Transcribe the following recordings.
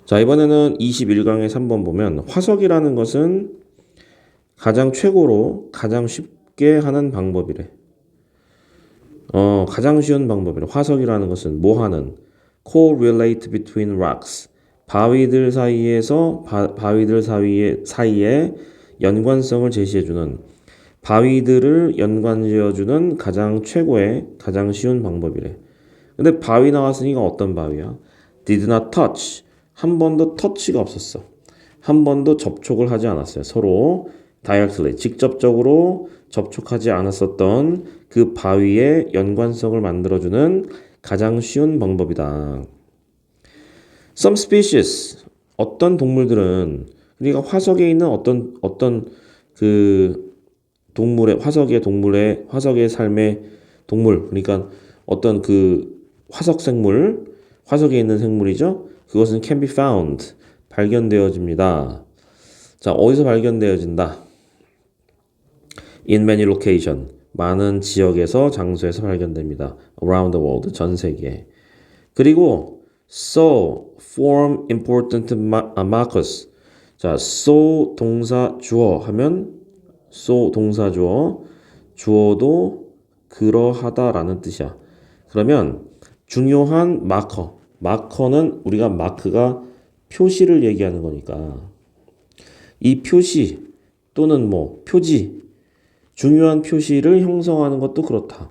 자, 이번에는 21강의 3번 보면 화석이라는 것은 가장 최고로 가장 쉽게 하는 방법이래. 가장 쉬운 방법이래. 화석이라는 것은 뭐 하는? correlate between rocks. 바위들 사이에서 바위들 사이에 연관성을 제시해주는 바위들을 연관지어주는 가장 최고의 가장 쉬운 방법이래. 근데 바위 나왔으니까 어떤 바위야? did not touch. 한 번도 터치가 없었어. 한 번도 접촉을 하지 않았어요. 서로 directly, 직접적으로 접촉하지 않았었던 그 바위의 연관성을 만들어주는 가장 쉬운 방법이다. Some species, 어떤 동물들은, 그러니까 화석에 있는 어떤 그 동물의, 화석의 삶의 동물, 그러니까 어떤 그 화석 생물, 화석에 있는 생물이죠. 그것은 can be found, 발견되어집니다. 자, 어디서 발견되어진다? In many location, 많은 지역에서, 장소에서 발견됩니다. Around the world, 전 세계에. 그리고 so, form important markers. 자, so 동사 주어 하면 so 동사 주어, 주어도 그러하다라는 뜻이야. 그러면 중요한 마커, 마커는 우리가 마크가 표시를 얘기하는 거니까 이 표시 또는 뭐 표지, 중요한 표시를 형성하는 것도 그렇다.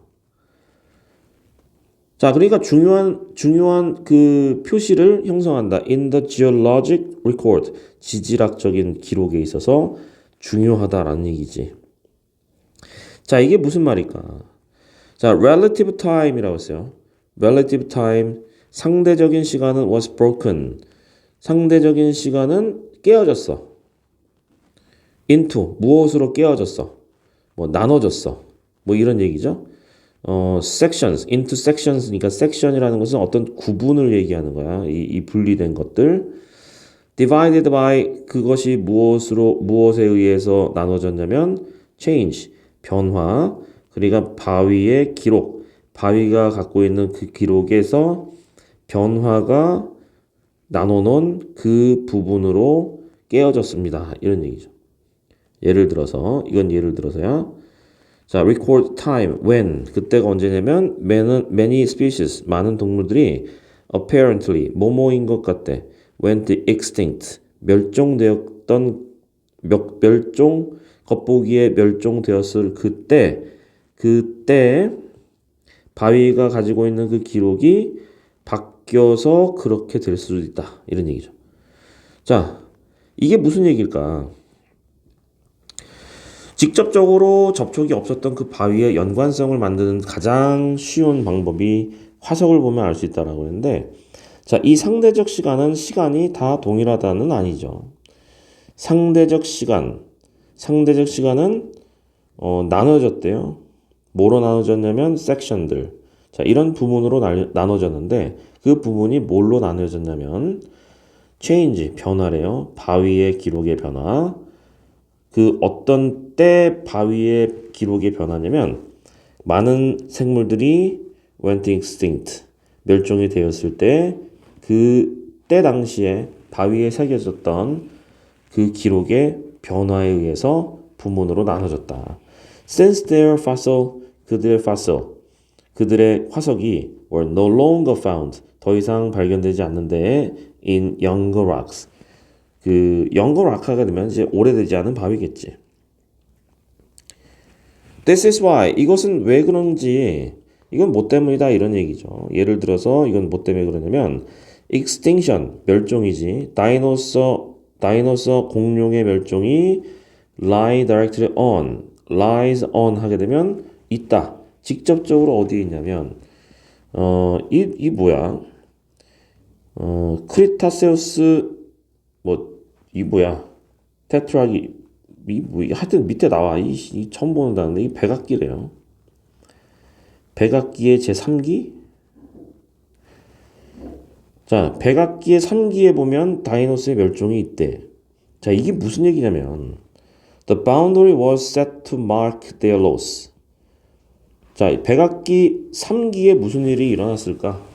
자, 그러니까 중요한 그 표시를 형성한다. In the geologic record, 지질학적인 기록에 있어서 중요하다라는 얘기지. 자, 이게 무슨 말일까? 자, relative time이라고 했어요. relative time, 상대적인 시간은 was broken. 상대적인 시간은 깨어졌어. into, 무엇으로 깨어졌어? 뭐 나눠졌어. 뭐 이런 얘기죠. sections, into sections니까 section이라는 것은 어떤 구분을 얘기하는 거야. 이 분리된 것들. divided by, 그것이 무엇에 의해서 나눠졌냐면 change, 변화. 그러니까 바위의 기록, 바위가 갖고 있는 그 기록에서 변화가 나눠놓은 그 부분으로 깨어졌습니다. 이런 얘기죠. 예를 들어서야. 자, record time, when. 그때가 언제냐면 many species, 많은 동물들이 apparently, 뭐뭐인 것 같대. went extinct, 겉보기에 멸종되었을 그때 바위가 가지고 있는 그 기록이 바뀌어서 그렇게 될 수도 있다. 이런 얘기죠. 자, 이게 무슨 얘기일까? 직접적으로 접촉이 없었던 그 바위의 연관성을 만드는 가장 쉬운 방법이 화석을 보면 알 수 있다라고 했는데, 자, 이 상대적 시간이 다 동일하다는 아니죠. 상대적 시간은 나눠졌대요. 뭐로 나눠졌냐면 섹션들. 자, 이런 부분으로 나눠졌는데 그 부분이 뭘로 나눠졌냐면 change, 변화래요. 바위의 기록의 변화. 그 어떤 때 바위의 기록의 변화냐면 많은 생물들이 went extinct, 멸종이 되었을 때 그때 당시에 바위에 새겨졌던 그 기록의 변화에 의해서 부문으로 나눠졌다. Since their fossil, 그들의 화석이 were no longer found, 더 이상 발견되지 않는데 in younger rocks, 그 younger rock가 되면 이제 오래되지 않은 바위겠지. This is why, 이것은 왜 그런지, 이건 뭐 때문이다 이런 얘기죠. 예를 들어서 이건 뭐 때문에 그러냐면 extinction, 멸종이지. 다이노서 공룡의 멸종이 lies on 하게 되면 있다. 직접적으로 어디에 있냐면 이 뭐야? 크리타세우스 테트라기 하여튼 밑에 나와. 이 처음 보는다는데 이 백악기래요. 백악기의 제3기? 자, 백악기의 3기에 보면 다이노스의 멸종이 있대. 자, 이게 무슨 얘기냐면 The boundary was set to mark their loss. 자, 백악기 3기에 무슨 일이 일어났을까?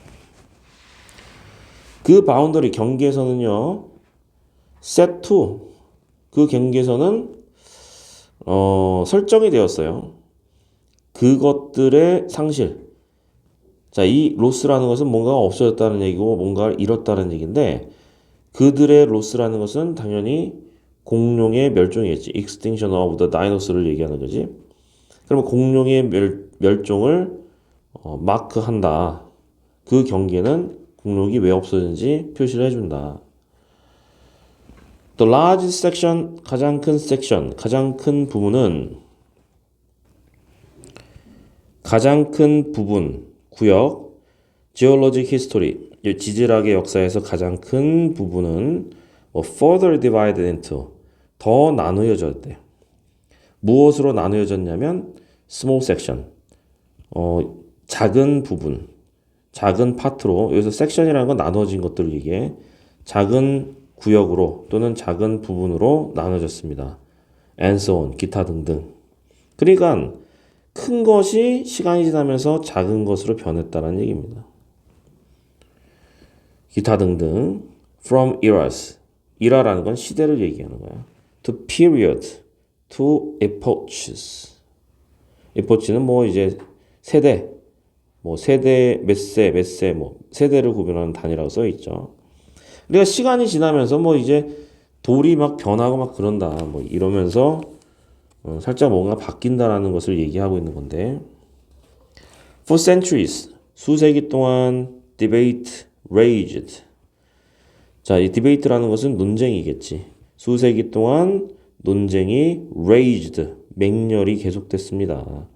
그 바운더리 경계선은요. set to 그 경계선은 설정이 되었어요. 그것들의 상실. 자, 이 로스라는 것은 뭔가가 없어졌다는 얘기고 뭔가를 잃었다는 얘기인데 그들의 로스라는 것은 당연히 공룡의 멸종이겠지. extinction of the dinosaur를 얘기하는 거지. 그러면 공룡의 멸종을 마크한다. 그 경계는 공룡이 왜 없어졌는지 표시를 해준다. The large section, 가장 큰 section, 가장 큰 부분은 가장 큰 부분, 구역, geologic history, 지질학의 역사에서 가장 큰 부분은 further divided into, 더 나누어졌대요. 무엇으로 나누어졌냐면 small section, 작은 부분, 작은 파트로, 여기서 section이라는 건 나눠진 것들을 얘기해. 작은 구역으로 또는 작은 부분으로 나눠졌습니다. and so on, 기타 등등. 그러니까 큰 것이 시간이 지나면서 작은 것으로 변했다는 얘기입니다. 기타 등등. From eras. 이라라는 건 시대를 얘기하는 거야. To period. To epochs. epoch는 뭐 이제 세대. 뭐 세대, 몇 세, 뭐 세대를 구별하는 단위라고 써 있죠. 그러니까 시간이 지나면서 뭐 이제 돌이 막 변하고 막 그런다. 뭐 이러면서 살짝 뭔가 바뀐다라는 것을 얘기하고 있는 건데 For centuries, 수세기 동안 debate raged. 자, 이 debate라는 것은 논쟁이겠지. 수세기 동안 논쟁이 raged, 맹렬히 계속됐습니다.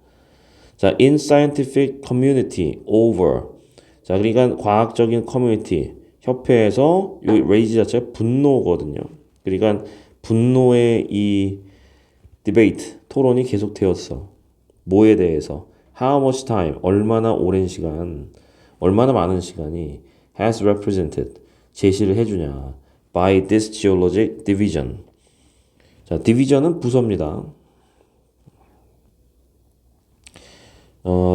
자, in scientific community over. 자, 그러니까 과학적인 커뮤니티, 협회에서 이 rage 자체가 분노거든요. 그러니까 분노의 이 debate, 토론이 계속되었어. 뭐에 대해서? How much time, 얼마나 오랜 시간, 얼마나 많은 시간이 has represented, 제시를 해주냐. By this geologic division. 자, division은 부서입니다.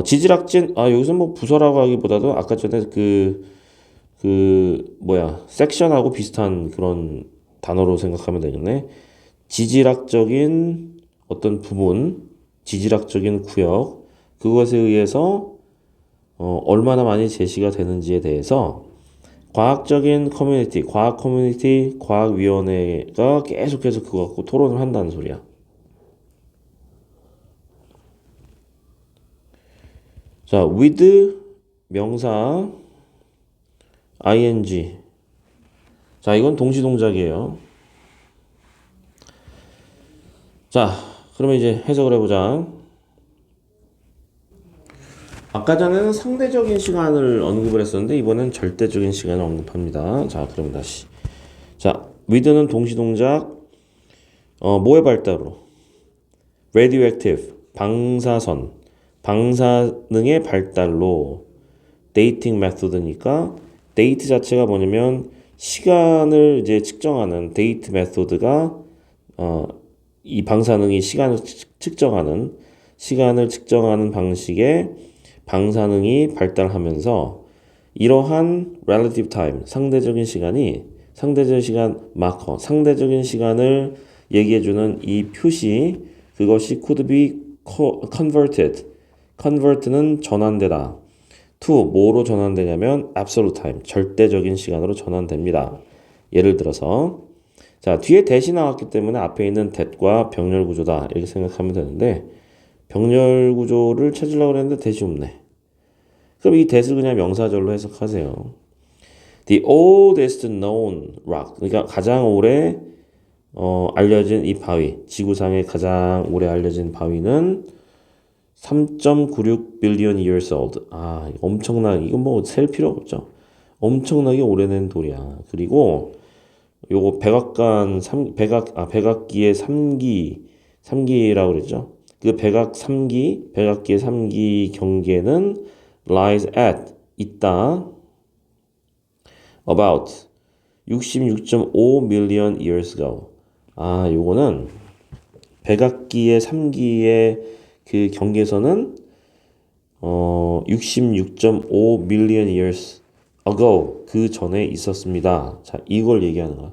지질학진, 여기서 뭐 부서라고 하기보다도 아까 전에 섹션하고 비슷한 그런 단어로 생각하면 되겠네. 지질학적인 어떤 부분, 지질학적인 구역, 그것에 의해서 얼마나 많이 제시가 되는지에 대해서 과학적인 커뮤니티, 과학 커뮤니티, 과학위원회가 계속해서 그거 갖고 토론을 한다는 소리야. 자, with 명사 ing. 자, 이건 동시동작이에요. 자, 그러면 이제 해석을 해보자. 아까 전에는 상대적인 시간을 언급을 했었는데 이번엔 절대적인 시간을 언급합니다. 자, 그럼 다시. 자, with는 동시동작. 뭐의 발달로? radioactive, 방사선, 방사능의 발달로 dating method니까 date 자체가 뭐냐면 시간을 이제 측정하는 date method가 이 방사능이 시간을 측정하는 방식의 방사능이 발달하면서 이러한 relative time, 상대적인 시간 마커, 상대적인 시간을 얘기해주는 이 표시, 그것이 could be converted. convert는 전환되다. to 뭐로 전환되냐면 absolute time, 절대적인 시간으로 전환됩니다. 예를 들어서 자, 뒤에 that이 나왔기 때문에 앞에 있는 that과 병렬 구조다 이렇게 생각하면 되는데 병렬 구조를 찾으려고 했는데 that이 없네. 그럼 이 that을 그냥 명사절로 해석하세요. The oldest known rock, 그러니까 가장 오래 알려진 이 바위, 지구상에 가장 오래 알려진 바위는 3.96 billion years old. 이건 뭐 셀 필요 없죠. 엄청나게 오래된 돌이야. 그리고 요거 백악기의 3기라고 그랬죠. 그 백악기의 3기 경계는 lies at, 있다. about 66.5 million years ago. 요거는 백악기의 3기의 그 경계선은 66.5 million years ago, 그 전에 있었습니다. 자, 이걸 얘기하는 거야.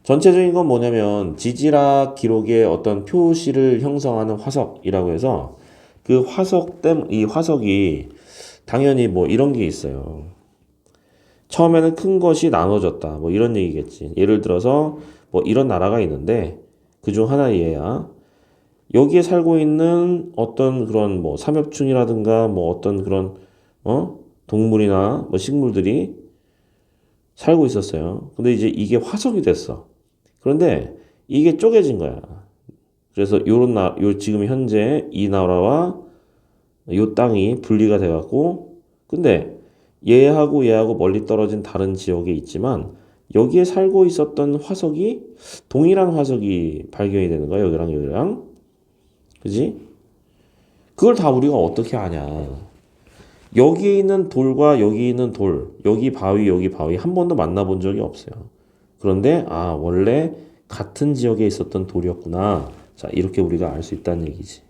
전체적인 건 뭐냐면 지질학 기록의 어떤 표시를 형성하는 화석이라고 해서 그 이 화석이 당연히 뭐 이런 게 있어요. 처음에는 큰 것이 나눠졌다. 뭐 이런 얘기겠지. 예를 들어서 뭐 이런 나라가 있는데 그중 하나 얘야. 여기에 살고 있는 어떤 그런 뭐 삼엽충이라든가 뭐 어떤 그런 동물이나 뭐 식물들이 살고 있었어요. 근데 이제 이게 화석이 됐어. 그런데 이게 쪼개진 거야. 그래서 요 지금 현재 이 나라와 요 땅이 분리가 돼갖고 근데 얘하고 멀리 떨어진 다른 지역에 있지만 여기에 살고 있었던 화석이 동일한 화석이 발견이 되는 거야. 여기랑 여기랑. 그지? 그걸 다 우리가 어떻게 아냐. 여기 있는 돌과 여기 있는 돌, 여기 바위 한 번도 만나본 적이 없어요. 그런데 원래 같은 지역에 있었던 돌이었구나. 자, 이렇게 우리가 알 수 있다는 얘기지.